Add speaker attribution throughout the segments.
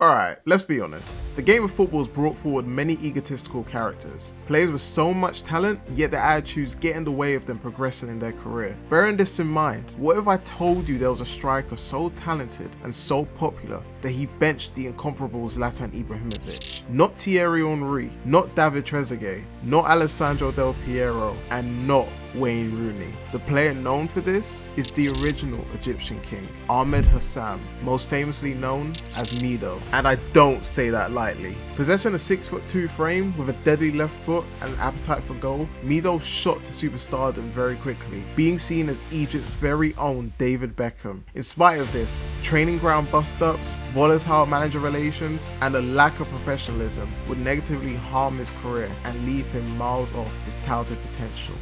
Speaker 1: Alright, let's be honest. The game of football has brought forward many egotistical characters. Players with so much talent, yet their attitudes get in the way of them progressing in their career. Bearing this in mind, what if I told you there was a striker so talented and so popular that he benched the incomparable Zlatan Ibrahimovic? Not Thierry Henry, not David Trezeguet, not Alessandro Del Piero, and not Wayne Rooney. The player known for this is the original Egyptian king, Ahmed Hassam, most famously known as Mido. And I don't say that lightly. Possessing a 6'2" frame with a deadly left foot and an appetite for goal, Mido shot to superstardom very quickly, being seen as Egypt's very own David Beckham. In spite of this, training ground bust-ups, volatile manager relations, and a lack of professionalism would negatively harm his career and leave him miles off his touted potential.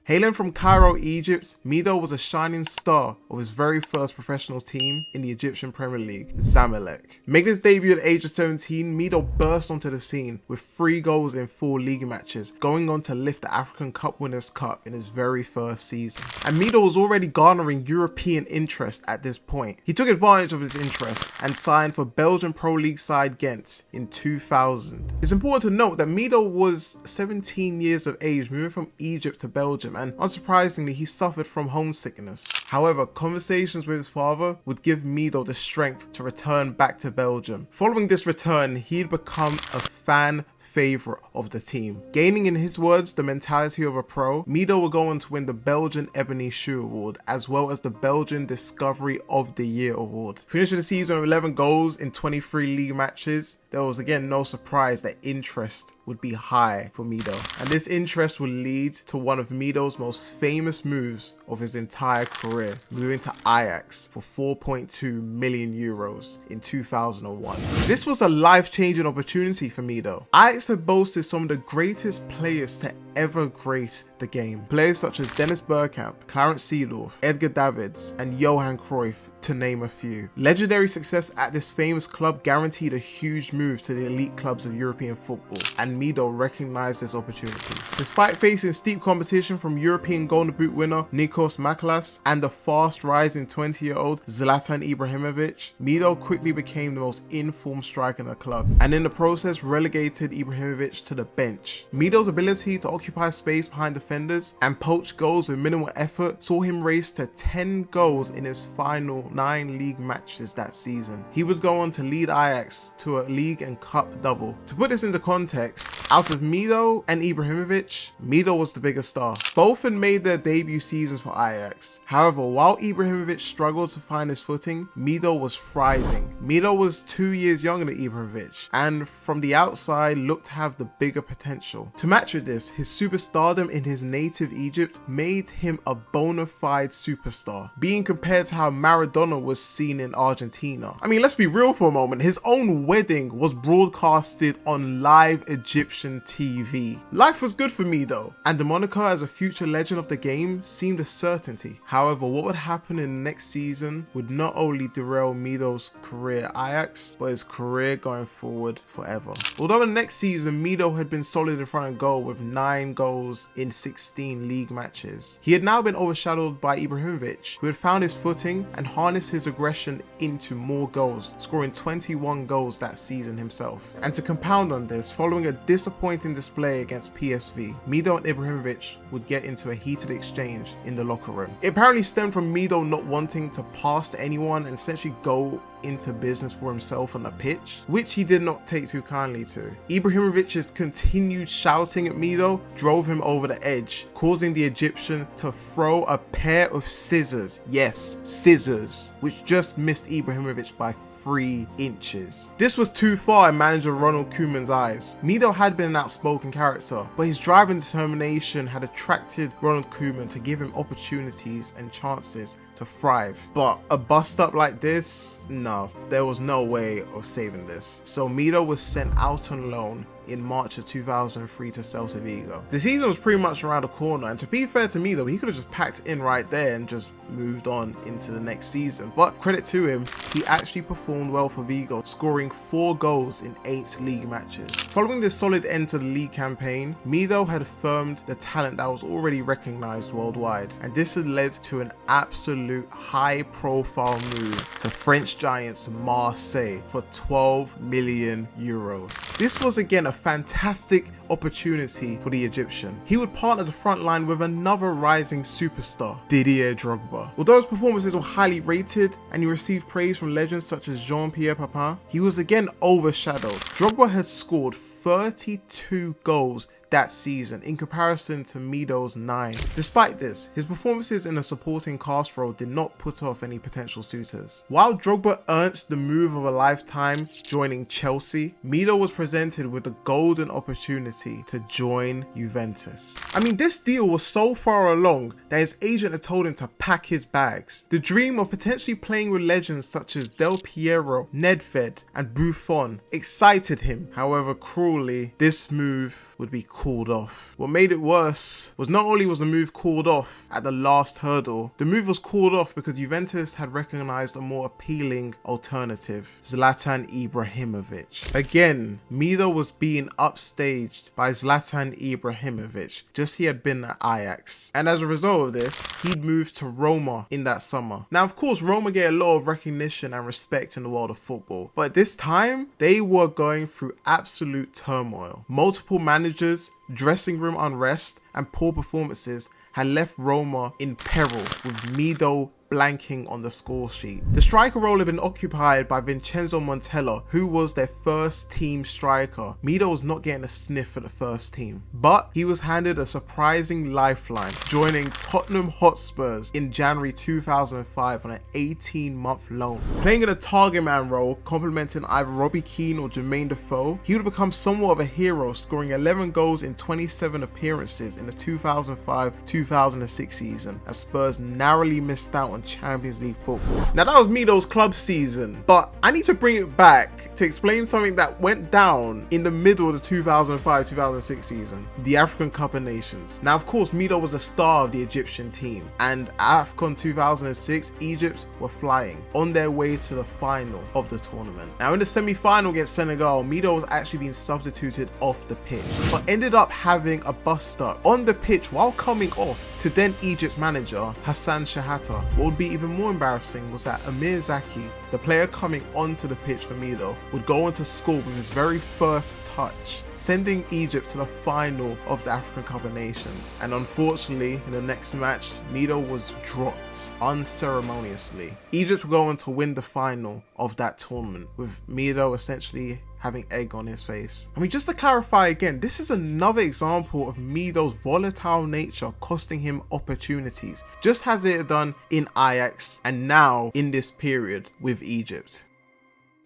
Speaker 1: Hailing from Cairo, Egypt, Mido was a shining star of his very first professional team in the Egyptian Premier League, Zamalek. Making his debut at the age of 17, Mido burst onto the scene with 3 goals in 4 league matches, going on to lift the African Cup Winners' Cup in his very first season. And Mido was already garnering European interest at this point. He took advantage of his interest and signed for Belgian Pro League side Gent in 2000. It's important to note that Mido was 17 years of age moving from Egypt to Belgium, and unsurprisingly he suffered from homesickness. However, conversations with his father would give Mido the strength to return back to Belgium. Following this return, he'd become a fan favorite of the team. Gaining, in his words, the mentality of a pro, Mido will go on to win the Belgian Ebony Shoe Award as well as the Belgian Discovery of the Year Award. Finishing the season with 11 goals in 23 league matches, there was again no surprise that interest would be high for Mido. And this interest would lead to one of Mido's most famous moves of his entire career, moving to Ajax for 4.2 million euros in 2001. This was a life-changing opportunity for Mido. Ajax had boasted some of the greatest players to ever grace the game. Players such as Dennis Bergkamp, Clarence Seedorf, Edgar Davids, and Johan Cruyff, to name a few. Legendary success at this famous club guaranteed a huge move to the elite clubs of European football, and Mido recognized this opportunity. Despite facing steep competition from European Golden Boot winner Nikos Maklas and the fast rising 20-year-old Zlatan Ibrahimovic, Mido quickly became the most informed striker in the club, and in the process relegated Ibrahimovic to the bench. Mido's ability to occupy space behind defenders and poach goals with minimal effort saw him race to 10 goals in his final 9 league matches that season. He would go on to lead Ajax to a league and cup double. To put this into context, out of Mido and Ibrahimovic, Mido was the bigger star. Both had made their debut seasons for Ajax. However, while Ibrahimovic struggled to find his footing, Mido was thriving. Mido was 2 years younger than Ibrahimovic, and from the outside looked to have the bigger potential. To match with this, his superstardom in his native Egypt made him a bona fide superstar, being compared to how Maradona was seen in Argentina. I mean, let's be real for a moment. His own wedding was broadcasted on live Egyptian TV. Life was good for Mido, and the moniker as a future legend of the game seemed a certainty. However, what would happen in the next season would not only derail Mido's career at Ajax, but his career going forward forever. Although in the next season, Mido had been solid in front of goal with 9 goals in 16 league matches, he had now been overshadowed by Ibrahimovic, who had found his footing and harnessed his aggression into more goals, scoring 21 goals that season himself. And to compound on this, following a disappointing display against PSV, Mido and Ibrahimovic would get into a heated exchange in the locker room. It apparently stemmed from Mido not wanting to pass to anyone and essentially go into business for himself on the pitch, which he did not take too kindly to. Ibrahimovic's continued shouting at Mido drove him over the edge, causing the Egyptian to throw a pair of scissors, yes, scissors, which just missed Ibrahimovic by 3 inches. This was too far in manager Ronald Koeman's eyes. Mido had been an outspoken character, but his drive and determination had attracted Ronald Koeman to give him opportunities and chances to thrive. But a bust up like this, no, there was no way of saving this. So Mido was sent out on loan in March of 2003 to Celta Vigo. The season was pretty much around the corner, and to be fair to Mido, he could have just packed in right there and just moved on into the next season. But credit to him, he actually performed well for Vigo, scoring 4 goals in 8 league matches. Following this solid end to the league campaign, Mido had affirmed the talent that was already recognized worldwide, and this had led to an absolute absolute high-profile move to French giants Marseille for 12 million euros. This was again a fantastic opportunity for the Egyptian. He would partner the front line with another rising superstar, Didier Drogba. Although his performances were highly rated and he received praise from legends such as Jean-Pierre Papin, he was again overshadowed. Drogba had scored 32 goals that season in comparison to Mido's 9. Despite this, his performances in a supporting cast role did not put off any potential suitors. While Drogba earned the move of a lifetime joining Chelsea, Mido was presented with the golden opportunity to join Juventus. I mean, this deal was so far along that his agent had told him to pack his bags. The dream of potentially playing with legends such as Del Piero, Nedved and Buffon excited him. However, cruelly, this move would be called off. What made it worse was not only was the move called off at the last hurdle, the move was called off because Juventus had recognized a more appealing alternative, Zlatan Ibrahimovic. Again, Mido was being upstaged by Zlatan Ibrahimovic, just he had been at Ajax. And as a result of this, he'd moved to Roma in that summer. Now, of course, Roma get a lot of recognition and respect in the world of football, but at this time, they were going through absolute turmoil. Multiple managers, dressing room unrest, and poor performances had left Roma in peril, with Mido blanking on the score sheet. The striker role had been occupied by Vincenzo Montella, who was their first team striker. Mido was not getting a sniff at the first team, but he was handed a surprising lifeline, joining Tottenham Hotspurs in January 2005 on an 18-month loan. Playing in a target man role, complementing either Robbie Keane or Jermaine Defoe, he would become somewhat of a hero, scoring 11 goals in 27 appearances in the 2005-2006 season, as Spurs narrowly missed out on Champions League football. Now, that was Mido's club season, but I need to bring it back to explain something that went down in the middle of the 2005-2006 season, the African Cup of Nations. Now, of course, Mido was a star of the Egyptian team, and AFCON 2006, Egypt were flying on their way to the final of the tournament. Now, in the semi-final against Senegal, Mido was actually being substituted off the pitch, but ended up having a bust-up on the pitch while coming off to then Egypt's manager, Hassan Shahata. What would be even more embarrassing was that Amir Zaki, the player coming onto the pitch for Mido, would go on to score with his very first touch, sending Egypt to the final of the African Cup of Nations. And unfortunately, in the next match, Mido was dropped unceremoniously. Egypt would go on to win the final of that tournament, with Mido essentially having egg on his face. I mean, just to clarify again, this is another example of Mido's volatile nature costing him opportunities, just as it had done in Ajax and now in this period with Egypt.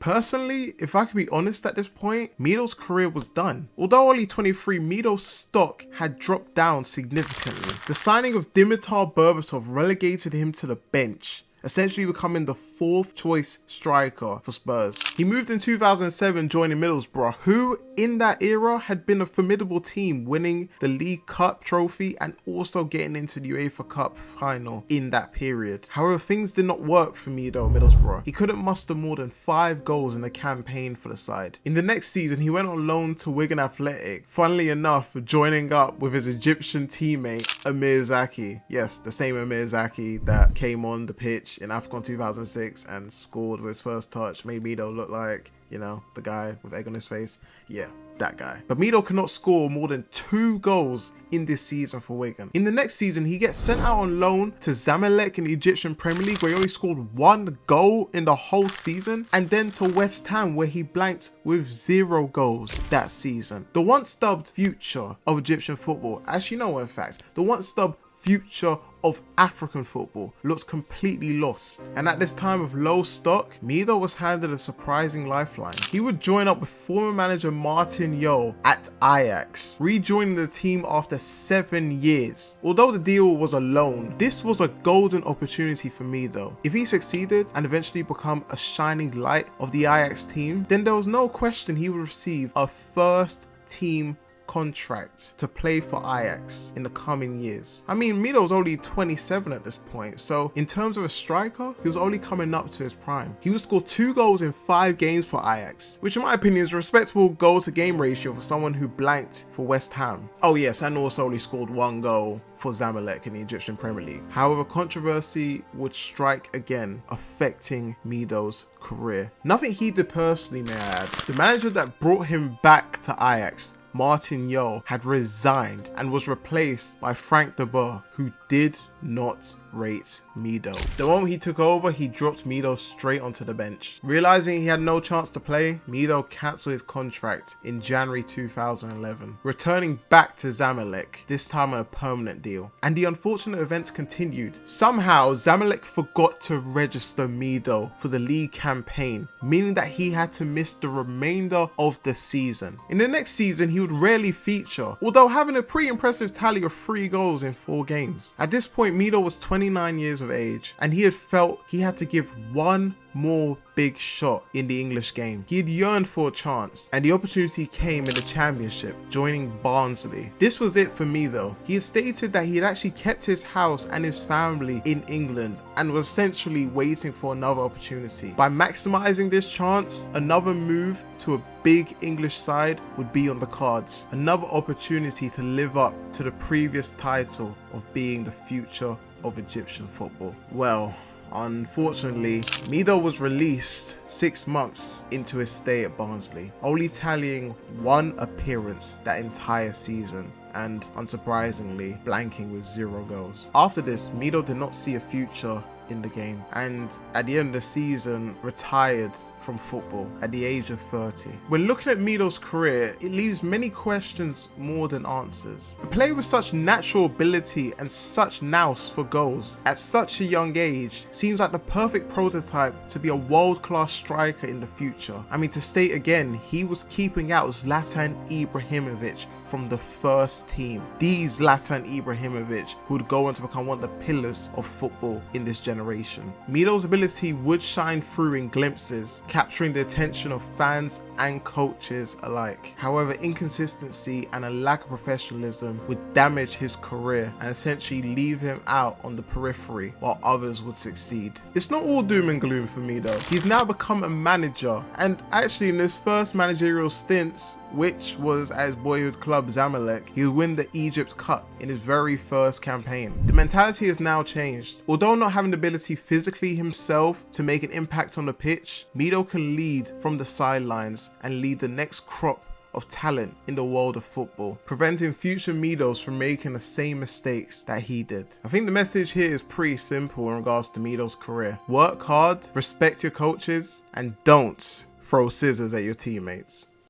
Speaker 1: Personally, if I could be honest at this point, Mido's career was done. Although only 23, Mido's stock had dropped down significantly. The signing of Dimitar Berbatov relegated him to the bench, essentially becoming the fourth choice striker for Spurs. He moved in 2007, joining Middlesbrough, who in that era had been a formidable team, winning the League Cup trophy and also getting into the UEFA Cup final in that period. However, things did not work for Mido Middlesbrough. He couldn't muster more than 5 goals in the campaign for the side. In the next season, he went on loan to Wigan Athletic, funnily enough joining up with his Egyptian teammate Amir Zaki. Yes, the same Amir Zaki that came on the pitch in AFCON 2006 and scored with his first touch, made Mido look like, you know, the guy with egg on his face. Yeah, that guy. But Mido cannot score more than 2 goals in this season for Wigan. In the next season, he gets sent out on loan to Zamalek in the Egyptian Premier League, where he only scored 1 goal in the whole season, and then to West Ham, where he blanked with 0 goals that season. The once dubbed future of Egyptian football, actually no, in fact, the once dubbed future of African football looks completely lost. And at this time of low stock, Mido was handed a surprising lifeline. He would join up with former manager Martin Jol at Ajax, rejoining the team after 7 years. Although the deal was a loan, this was a golden opportunity for Mido. If he succeeded and eventually become a shining light of the Ajax team, then there was no question he would receive a first team contract to play for Ajax in the coming years. I mean, Mido's only 27 at this point, so in terms of a striker, he was only coming up to his prime. He would score 2 goals in 5 games for Ajax, which in my opinion is a respectable goal to game ratio for someone who blanked for West Ham. Oh yes, and also only scored 1 goal for Zamalek in the Egyptian Premier League. However, controversy would strike again, affecting Mido's career. Nothing he did personally, may I add. The manager that brought him back to Ajax, Martin Jol, had resigned and was replaced by Frank de Boer, who did not rate Mido. The moment he took over, he dropped Mido straight onto the bench. Realizing he had no chance to play, Mido cancelled his contract in January 2011, returning back to Zamalek, this time on a permanent deal. And the unfortunate events continued. Somehow, Zamalek forgot to register Mido for the league campaign, meaning that he had to miss the remainder of the season. In the next season, he would rarely feature, although having a pretty impressive tally of 3 goals in 4 games. At this point, Mido was 29 years of age, and he had felt he had to give one more big shot in the English game. He had yearned for a chance, and the opportunity came in the Championship, joining Barnsley. This was it for Mido. He had stated that he had actually kept his house and his family in England and was essentially waiting for another opportunity. By maximising this chance, another move to a big English side would be on the cards. Another opportunity to live up to the previous title of being the future of Egyptian football. Well, unfortunately, Mido was released 6 months into his stay at Barnsley, only tallying 1 appearance that entire season, and unsurprisingly, blanking with 0 goals. After this, Mido did not see a future in the game, and at the end of the season retired from football at the age of 30. When looking at Mido's career, it leaves many questions more than answers. A player with such natural ability and such nous for goals at such a young age seems like the perfect prototype to be a world-class striker in the future. I mean, to state again, he was keeping out Zlatan Ibrahimovic from the first team. The Zlatan Ibrahimovic who would go on to become one of the pillars of football in this generation. Mido's ability would shine through in glimpses, capturing the attention of fans and coaches alike. However, inconsistency and a lack of professionalism would damage his career and essentially leave him out on the periphery while others would succeed. It's not all doom and gloom for Mido. He's now become a manager, and actually in his first managerial stints, which was at his boyhood club Zamalek, he would win the Egypt Cup in his very first campaign. The mentality has now changed. Although not having the ability physically himself to make an impact on the pitch, Mido can lead from the sidelines and lead the next crop of talent in the world of football, preventing future Midos from making the same mistakes that he did. I think the message here is pretty simple in regards to Mido's career. Work hard, respect your coaches, and don't throw scissors at your teammates.